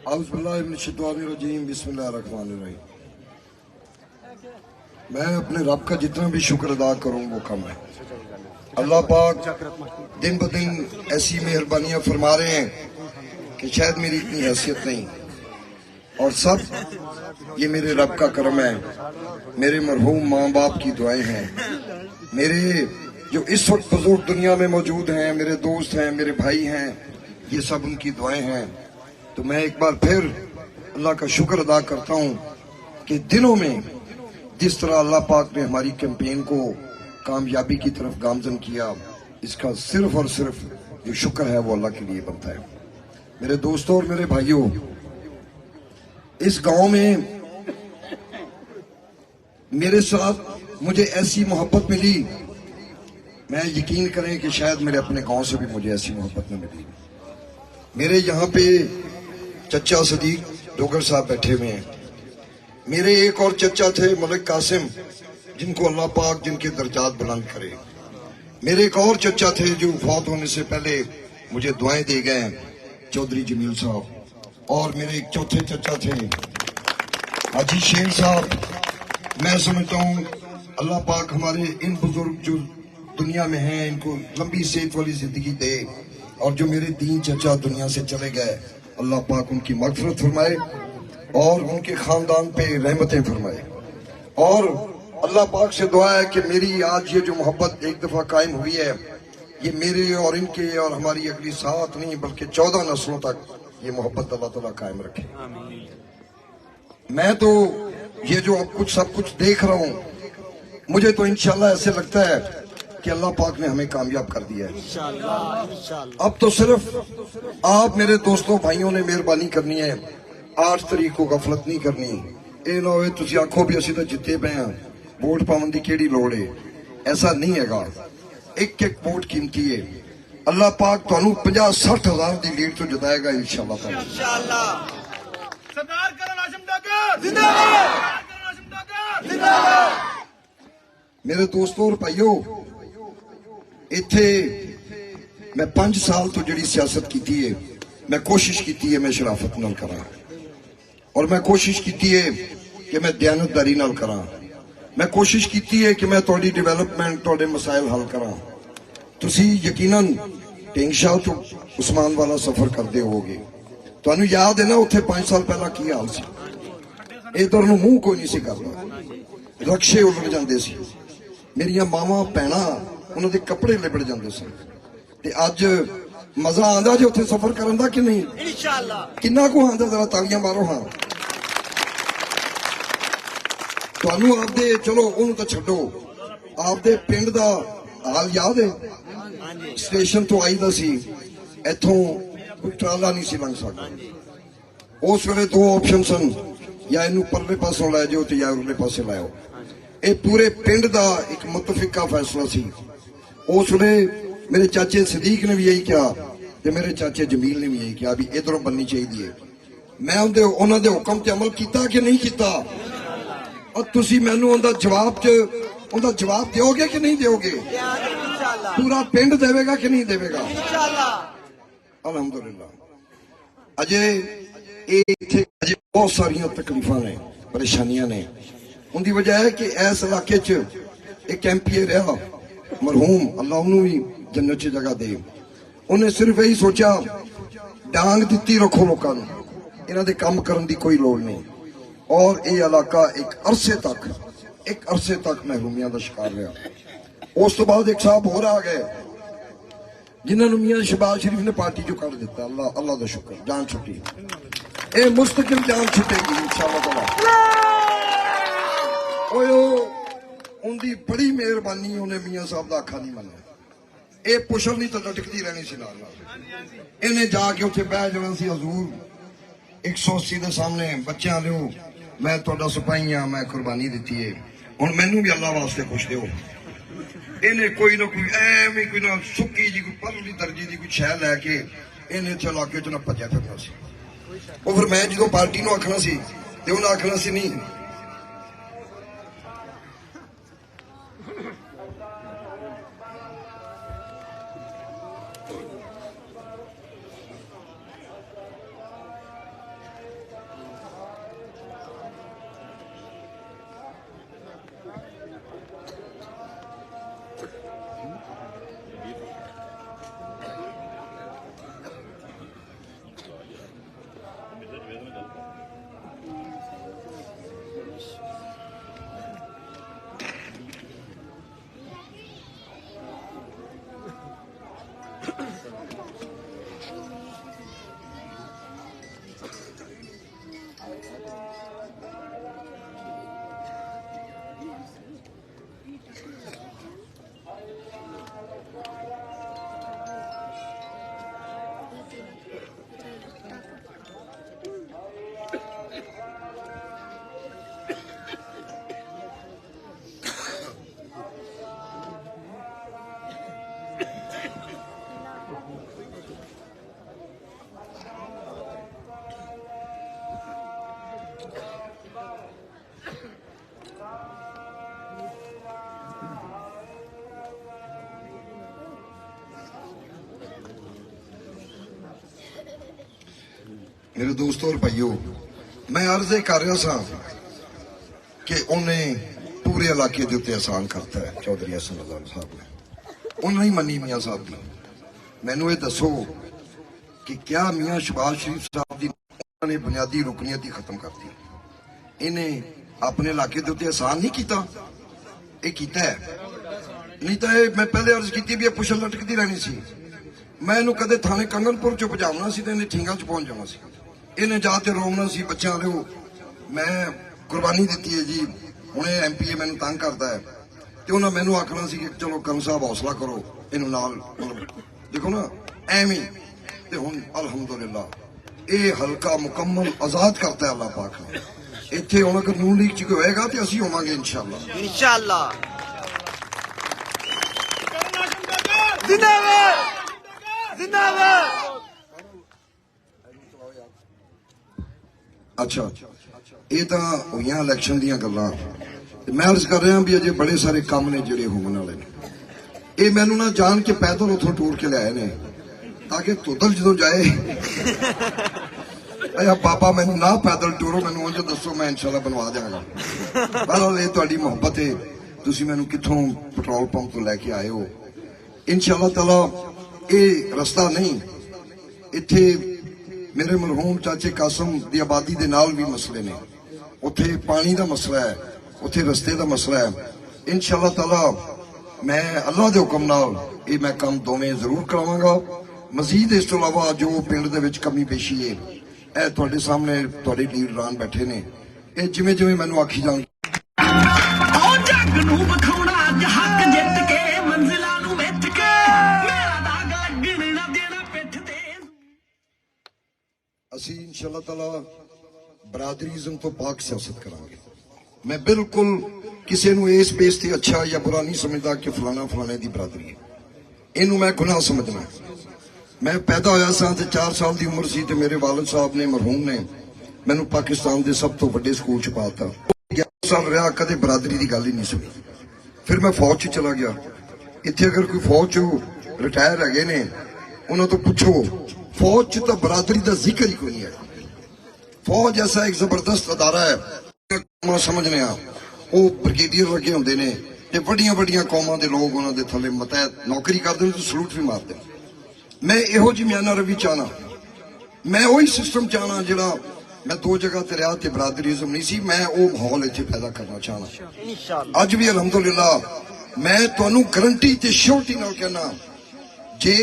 औज़ुबिल्लाहिमिनश्शैतानिर्रजीम बिस्मिल्लाहिर्रहमानिर्रहीम। मैं अपने रब का जितना भी शुक्र अदा करूं वो कम है। अल्लाह पाक दिन ब दिन ऐसी मेहरबानियां फरमा रहे हैं कि शायद मेरी इतनी हैसियत नहीं, और सब ये मेरे रब का करम है। मेरे मरहूम माँ बाप की दुआएं हैं, मेरे जो इस वक्त बुजुर्ग दुनिया में मौजूद हैं, मेरे दोस्त हैं, मेरे भाई हैं, ये सब उनकी दुआएं हैं। तो मैं एक बार फिर अल्लाह का शुक्र अदा करता हूँ कि दिनों में जिस तरह अल्लाह पाक ने हमारी कैंपेन को कामयाबी की तरफ गामजन किया, इसका सिर्फ और सिर्फ जो शुक्र है वो अल्लाह के लिए बनता है। मेरे दोस्तों और मेरे भाइयों, इस गांव में मेरे साथ मुझे ऐसी मोहब्बत मिली, मैं यकीन करें कि शायद मेरे अपने गांव से भी मुझे ऐसी मोहब्बत न मिली। मेरे यहाँ पे चचा सदीक डोगर साहब बैठे हुए हैं। मेरे एक और चचा थे मलिक कासिम, जिनको अल्लाह पाक जिनके दर्जात बुलंद करे। मेरे एक और चचा थे जो फौत होने से पहले मुझे दुआएं दे गए, चौधरी जमील साहब। और मेरे एक चौथे चचा थे हाजी शेर साहब। मैं समझता हूँ अल्लाह पाक हमारे इन बुजुर्ग जो दुनिया में हैं इनको लंबी सेहत वाली जिंदगी दे, और जो मेरे तीन चचा दुनिया से चले गए अल्लाह पाक उनकी मगफरत फरमाए और उनके खानदान पे रहमतें फरमाए। और अल्लाह पाक से दुआ है कि मेरी आज ये जो मोहब्बत एक दफा कायम हुई है, ये मेरे और इनके और हमारी अगली 7 नहीं बल्कि 14 नस्लों तक ये मोहब्बत अल्लाह ताला कायम रखे। मैं तो ये जो अब कुछ सब कुछ देख रहा हूँ, मुझे तो इंशाल्लाह ऐसे लगता है कि अल्लाह पाक ने हमें कामयाब कर दिया है। इंशाल्लाह। अब तो सिर्फ आप मेरे दोस्तों भाइयों ने मेहरबानी करनी है, 8 तारीख को गफलत नहीं करनी। ये ना हो तुम आखो भी असं तो जिते पे हाँ, वोट पावन की केड़ी लोड़ है। ऐसा नहीं हैगा, एक एक वोट कीमती है। अल्लाह पाक तुहानू 50-60 हजार की लीड तो जिताएगा इंशाल्लाह। सरदार करण हाशिम डोगर जिंदाबाद, सरदार करण हाशिम डोगर जिंदाबाद। मेरे दोस्तों और भाइयों, इत्थे मैं 5 साल तो जिहड़ी सियासत की है, मैं कोशिश की है मैं शराफत नाल करा, और मैं कोशिश की है कि मैं दयानतदारी नाल करा। मैं कोशिश की है कि मैं तुहाडी डिवेलपमेंट तुहाडे मसाइल हल करा। तुसी यकीनन ढिंग शाह तो उस्मान वाला सफर करते होगे, तुहानू याद है ना उत्थे 5 साल पहला की हाल सी। इधर नूं मूंह कोई नहीं सी करदा, रक्शे उलट जांदे सी, मेरिया मावां भैणां उन्हां दे कपड़े लिबड़ जांदे सन। ते अज मजा आंदा जे उत्थे सफर करन दा कि नहीं? इंशाअल्लाह। किन्ना को आंदा, जरा तालियां मारो। हाँ, तुहानू आपदे, चलो उन्होंने तो छड्डो, आपदे पिंड दा हाल याद है? स्टेशन तो आईदा सी, इथों कोई ट्राला नहीं सी लंघ सकदा। उस वेले 2 ऑप्शन सन, या इनू परले पासों लै जाओ या उरले पासे लाओ। ये पूरे पिंड दा एक मुतफिका फैसला सी। उस वेले मेरे चाचे सदीक ने भी यही कहा, ते मेरे चाचे जमील ने भी यही कहा भी इधरों बननी चाहिए। मैं उन्होंने हुक्म ते अमल किया कि नहीं किया? और तुसी मैनू उनका जवाब दोगे कि नहीं दोगे? पूरा पिंड देवेगा कि नहीं देवेगा? अल्हम्दुलिल्लाह। अजय बहुत सारिया तकलीफा ने, परेशानियां ने। उनकी वजह है कि इस इलाके च एक MP रहा मरहूम, अल्लाह उन्होंने भी जन्नत च जगह दे। उन्हें सिर्फ यही सोचा डांग दी रखो लोगों, इन्हों के काम करने की कोई लोड़ नहीं। और ये इलाका एक अरसे तक महरूमिया का शिकार रहा। उस तो बाद एक साहब होर आ गए जिन्होंने मियां शहबाज शरीफ ने पार्टी चो कढ़ दिता। अल्लाह का शुक्र, जान छुट्टी, ये मुस्तकिल जान छुटेगी इंशाअल्लाह। उनकी बड़ी मेहरबानी, उन्हें मियां साहब का आखा नहीं मनिया। ये पुछल नहीं तो लटकती रहनी सी नाल। इन्हें जाके उत्थे बह जाना सी, हजूर 180 के सामने बच्चों लो, मैं तुहाडा सिपाही हाँ, मैं कुर्बानी दी है, हुण मैनू भी अल्लाह वास्ते खुश दो। इन्हें कोई ना कोई एवं कोई ना सुक्की जी कोई परली दर्जे की कोई शह लैके इन्हें इत्थे इलाके च ना भज्या फिरना सी। वो फिर मैं जो पार्टी नूं आखना सी ते उन्हें आखना सी नहीं, मेरे दोस्तों और भाइयों, मैं अर्ज कर रहा सा कि उन्हें पूरे इलाके के उत्ते एहसान करता है चौधरी हसन रज़ा साहब ने, उन्हें ही मनी मियाँ साहब की। मैनू ये दसो कि क्या मियाँ शहबाज शरीफ साहब की उन्होंने बुनियादी रुकनीत ही खत्म कर दी? इन्हें अपने इलाके के उत्ते एहसान नहीं किया? ये कीता है? नहीं तो मैं पहले अर्ज की भी पुछल लटकती रहनी सी। मैं इन्हू कदे थाने कंगनपुर चो भजावना सी, इन्हें ठींगा च पहुंच जाना सी, इन्हें जाके रोमना सी, बच्चा लो मैं कुर्बानी दी है जी, हुणे MPA मैनू तंग करता है, तो उन्हें मैनू आखना सी कि चलो करण साहब हौसला करो, इनू नाल देखो ना एवं। तो हुण अलहमदुलिल्लाह ये हल्का मुकम्मल आजाद करता है अल्लाह पाक ने। इत्थे हुण अगर नून लीग च कोई होएगा तो असीं होवांगे इंशाअल्लाह। इंशाअल्लाह। जिंदाबाद जिंदाबाद। अच्छा, ये तो हुई इलैक्शन दी गल्लां। मैं अर्ज कर रहा भी अजे बड़े सारे काम ने जिहड़े होने वाले ने। ये मैनू ना जान के पैदल उथों टूर के लियाए ने ताकि तुदल जो जाए अया पापा मैनू ना पैदल टूरो, मैनू उंज दसो, मैं इंशाल्लाह बनवा देंगा। बहरहाल ये तुहाडी मुहब्बत है, तुसीं मैनू कित्थों पेट्रोल पंप तो लैके आए हो। इंशाअल्लाह ताला ये रस्ता नहीं, इत्थे मेरे मरहूम चाचे कासम की आबादी के नाल भी मसले ने, उत्थे पानी का मसला है, उत्थे रस्ते का मसला है। इंशाअल्लाह ताला मैं अल्लाह के हुक्म नाल ये मैं काम दोवें जरूर करावांगा। मजीद इस तो इलावा जो पिंड दे विच कमी पेशी है, ਇਹ ਤੁਹਾਡੇ ਸਾਹਮਣੇ ਤੁਹਾਡੇ ਲੀਡਰਾਂ ਬੈਠੇ ਨੇ, ਇਹ ਜਿਵੇਂ ਜਿਵੇਂ ਮੈਨੂੰ ਆਖੀ ਜਾਣ ਉਹ ਜੱਗ ਨੂੰ ਵਿਖਾਉਣਾ ਅੱਜ ਹੱਕ ਜਿੱਤ ਕੇ ਮੰਜ਼ਿਲਾਂ ਨੂੰ ਮਿੱਥ ਕੇ ਮੇਰਾ ਦਾਗ ਲੱਗਣ ਨਾ ਦੇਣਾ ਪਿੱਠ ਤੇ। ਅਸੀਂ इंशाअल्लाह ताला ਬਰਾਦਰੀਜ਼ਮ ਤੋਂ ਪਾਕ ਸਿਆਸਤ ਕਰਾਂਗੇ। मैं बिल्कुल किसी ਨੂੰ ਇਸ ਬੇਸ ਤੇ अच्छा या बुरा नहीं समझदा कि फलाना फलाने ਦੀ ਬਰਾਦਰੀ है, ਇਹਨੂੰ मैं गुनाह समझना। मैं पैदा होया सां ते 4 साल की उम्र सी ते मेरे वालिद साहब ने मरहूम ने मैनू पाकिस्तान के सब तो बड़े स्कूल च पाता। 11 साल रहा, कदे बरादरी की गल ही नहीं सुनी। फिर मैं फौज च चला गया। इत्थे अगर कोई फौज चो रिटायर है ने, उन्होंने तो पूछो, फौज च तो बरादरी का जिक्र ही कोई नहीं है। फौज ऐसा एक जबरदस्त अदारा है, समझने वो ब्रिगेडियर लगे होंगे ने ते बड़िया बड़िया कौमां दे लोग उन्होंने थले मतैहत नौकरी करते तो सलूट भी मारते। मैं इहो जी म्याना रवि चाहना, मैं वही सिस्टम चाहना जिहड़ा मैं 2 जगह ते रहा ते बरादरीज़म नहीं सी, मैं वो माहौल इत्थे पैदा करना चाहना। अज भी अलहमदुलिल्लाह मैं तुहानू गारंटी ते श्योरिटी नाल कहना, जे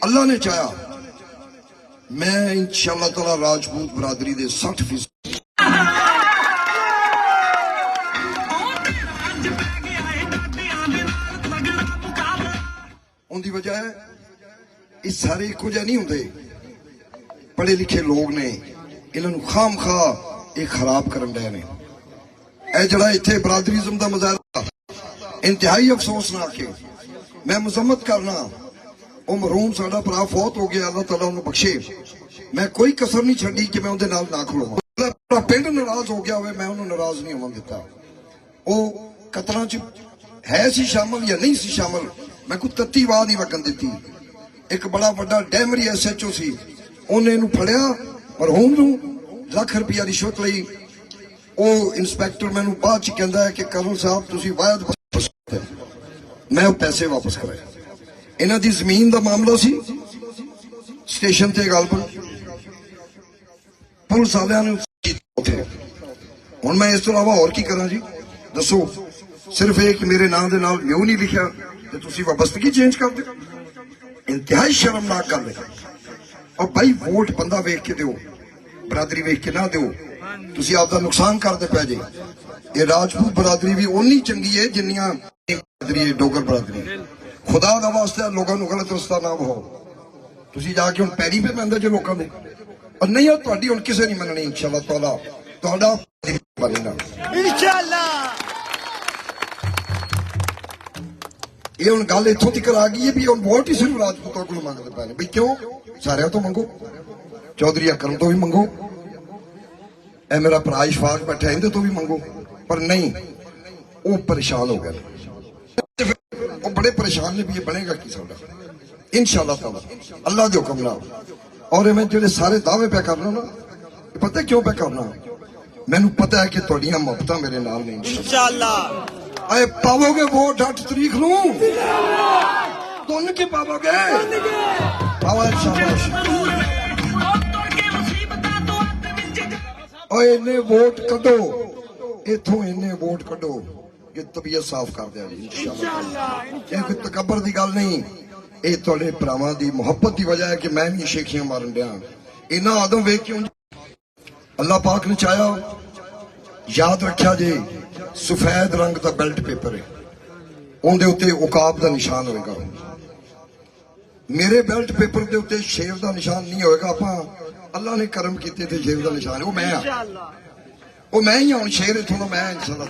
अल्लाह ने चाहा मैं इंशाअल्लाह ताला राजपूत बरादरी दे 60% उनकी वजह है ये सारे इको जिहे नहीं होंगे, पढ़े लिखे लोग ने, इन्होंने खाम खा ये खराब करन डे ने। यह जड़ा इत्थे बरादरीज़म का मुजाहरा इंतहाई अफसोसनाक है। मैं मजम्मत करना, वो मरहूम साडा भरा फौत हो गया, अल्लाह ताला उन्हें बख्शे। मैं कोई कसर नहीं छड्डी कि मैं उहदे नाल ना खलोवां। पूरा पिंड नाराज हो गया होवे, मैं उन्हें नाराज नहीं होवन दिता। वो कतलां च है सी शामिल या नहीं सी शामिल, मैं कोई तत्ती वाह नहीं वगन दी। एक बड़ा वड्डा डैमरी SHO सी, उन्हें इनू फड़िया मरहूम नू लाख रुपया रिश्वत लई। वो इंस्पैक्टर मैनू बाद च कहंदा है कि कर्नल साहब तुसीं वायद वापस कर। मैं वो पैसे वापस कराए। इन्हां दी जमीन दा मामला सी, स्टेशन ते गलबन पुलिस वालियां ने उत्थे। हुण मैं इस तो इलावा होर की करां जी, दसो? सिर्फ ये कि मेरे नाम दे नाल म्यू नहीं लिखिया ते तुसीं वाबस्तगी चेंज कर दो। इंतहाई शर्मनाक गल है। और भाई वोट बंदा वेख के दो, बरादरी वेख के ना दो, तुसीं आपदा नुकसान करदे पै जे। ये राजपूत बरादरी भी उन्नी चंगी है जिन्नियां बरादरी है, डोगर बरादरी। खुदा दा वास्ता लोगों नूं गलत रस्ता ना वहाओ। तुसीं जाके हुण पैरी पे पैंदे जे लोकां दे, और नहीं हो तुहाडी हुण किसे नहीं मननी। इंशाअल्लाह ताला तुहाडा बनेगा इंशाअल्लाह। ये हुण गल इत्थों तक आ गई है भी हुण वोट ही सिर्फ राजपूतों को मंगते पे ने। बई क्यों? सारियां तो मंगो, चौधरी अकरम तो भी मंगो, ए मेरा भरा इशफाक बैठा इहदे तो भी मंगो, पर नहीं, वो परेशान हो गए। वो बड़े परेशान ने भी ये बनेगा कि साडा इंशाअल्लाह ताला अल्लाह दे हुक्म नाल। और मैं ਜਿਹੜੇ ਸਾਰੇ ਦਾਅਵੇ ਪਿਆ ਕਰਨਾ ਨਾ, ਇਹ ਪਤਾ ਕਿਉਂ ਪਿਆ ਕਰਨਾ? ਮੈਨੂੰ ਪਤਾ ਹੈ ਕਿ ਤੁਹਾਡੀਆਂ ਮੁਹੱਬਤਾਂ ਮੇਰੇ ਨਾਲ ਨੇ। इंशाल्लाह ਆਏ ਪਾਵੋਗੇ ਵੋਟ 8 ਤਰੀਕ ਨੂੰ? ਤੁਹਾਨੂੰ ਕੀ ਪਾਵੋਗੇ? ਪਾਵਾ ਸ਼ਾਬਾਸ਼। ਓਏ ਇੰਨੇ ਵੋਟ ਕੱਢੋ ਇਥੋਂ, ਇੰਨੇ ਵੋਟ ਕੱਢੋ ਕਿ ਤਬੀਅਤ ਸਾਫ਼ ਕਰ ਦਿਆ ਜੀ ਇੰਸ਼ਾਅੱਲਾ। ਇਹ ਕੋਈ ਤਕੱਬਰ ਦੀ ਗੱਲ ਨਹੀਂ, ਇਹ ਤੁਹਾਡੇ ਭਰਾਵਾਂ ਦੀ ਮੁਹੱਬਤ ਦੀ ਵਜ੍ਹਾ ਹੈ ਕਿ ਮੈਂ ਵੀ ਸ਼ੇਖੀਆਂ ਮਾਰਨ ਡਿਆ। ਇਹਨਾਂ ਆਦਮ ਵੇਖ ਕਿਉਂ ਅੱਲਾਹ ਪਾਕ ਨੇ ਚਾਹਿਆ। ਯਾਦ ਰੱਖਿਆ ਜੇ ਸਫੈਦ ਰੰਗ ਦਾ ਬੈਲਟ ਪੇਪਰ ਹੈ, ਉਹਦੇ ਉੱਤੇ ਉਕਾਬ ਦਾ ਨਿਸ਼ਾਨ ਹੋਏਗਾ। ਮੇਰੇ ਬੈਲਟ ਪੇਪਰ ਦੇ ਉੱਤੇ ਸ਼ੇਰ ਦਾ ਨਿਸ਼ਾਨ ਨਹੀਂ ਹੋਏਗਾ। ਆਪਾਂ ਅੱਲਾਹ ਨੇ ਕਰਮ ਕੀਤੇ ਤੇ ਸ਼ੇਰ ਦਾ ਨਿਸ਼ਾਨ ਉਹ ਮੈਂ ਆ, ਉਹ ਮੈਂ ਹੀ ਹੁਣ ਸ਼ੇਰ ਇਥੋਂ ਦਾ ਮੈਂ ਇਨਸ਼ਾਅੱਲਾ।